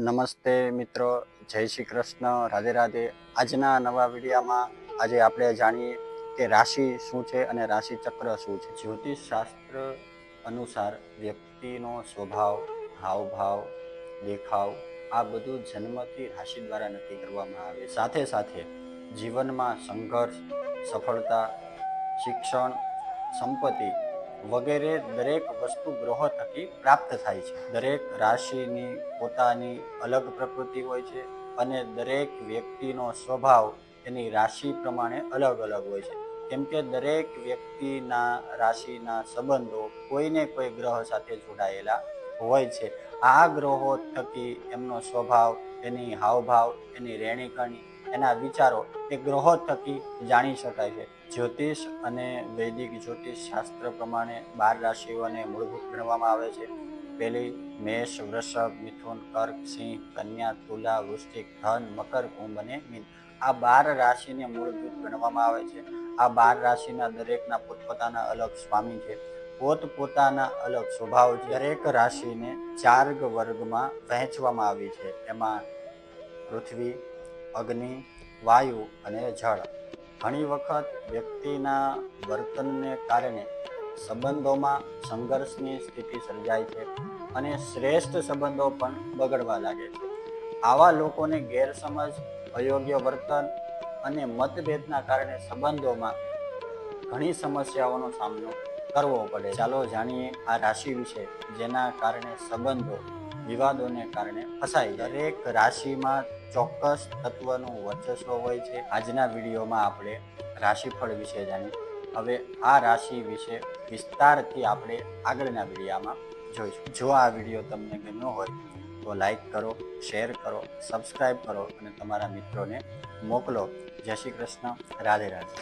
નમસ્તે મિત્રો, જય શ્રી કૃષ્ણ, રાધે રાધે. આજના નવા વિડીયોમાં આજે આપણે જાણીએ કે રાશિ શું છે અને રાશિ ચક્ર શું છે. જ્યોતિષ શાસ્ત્ર અનુસાર વ્યક્તિનો સ્વભાવ, હાવભાવ, દેખાવ આ બધું જન્મથી રાશિ દ્વારા નક્કી કરવામાં આવે. સાથે સાથે જીવનમાં સંઘર્ષ, સફળતા, શિક્ષણ, સંપત્તિ વગેરે દરેક વસ્તુ ગ્રહો થકી પ્રાપ્ત થાય છે. દરેક રાશિની પોતાની અલગ પ્રકૃતિ હોય છે અને દરેક વ્યક્તિનો સ્વભાવ એની રાશિ પ્રમાણે અલગ અલગ હોય છે. કેમ કે દરેક વ્યક્તિના રાશિના સંબંધો કોઈને કોઈ ગ્રહ સાથે જોડાયેલા હોય છે. આ ગ્રહો થકી એમનો સ્વભાવ, એની હાવભાવ, એની રહેણીકરણી, એના વિચારો એ ગ્રહો થકી જાણી શકાય છે. જ્યોતિષ અને વૈદિક જ્યોતિષ શાસ્ત્ર પ્રમાણે 12 રાશિઓને મૂળભૂત ગણવામાં આવે છે. પહેલી મેષ, વૃષભ, મિથુન, કર્ક, સિંહ, કન્યા, તુલા, વૃશ્ચિક, ધન, મકર, કુંભ અને મીન. આ 12 રાશિને મૂળભૂત ગણવામાં આવે છે. આ 12 રાશિના દરેકના પોતપોતાના અલગ સ્વામી છે, પોતપોતાના અલગ સ્વભાવ છે. દરેક રાશિને 4 વર્ગમાં વહેંચવામાં આવી છે. એમાં પૃથ્વી, અગ્નિ, વાયુ અને જળ. ઘણી વખત વ્યક્તિના વર્તનને કારણે સંબંધોમાં સંઘર્ષની સ્થિતિ સર્જાય છે અને શ્રેષ્ઠ સંબંધો પણ બગડવા લાગે છે. આવા લોકોને ગેરસમજ, અયોગ્ય વર્તન અને મતભેદના કારણે સંબંધોમાં ઘણી સમસ્યાઓનો સામનો કરવો પડે. ચાલો જાણીએ આ રાશિ વિશે જેના કારણે સંબંધો વિવાદોને કારણે ફસાઈ જાય. દરેક રાશિમાં ચોક્કસ તત્વનું વર્ચસ્વ હોય છે. આજના વિડીયોમાં આપણે રાશિફળ વિશે જાણીએ. હવે આ રાશિ વિશે વિસ્તારથી આપણે આગળના વિડીયોમાં જોઈશું. જો આ વિડીયો તમને ગમ્યો હોય તો લાઈક કરો, શેર કરો, સબસ્ક્રાઈબ કરો અને તમારા મિત્રોને મોકલો. જય શ્રી કૃષ્ણ, રાધે રાધે.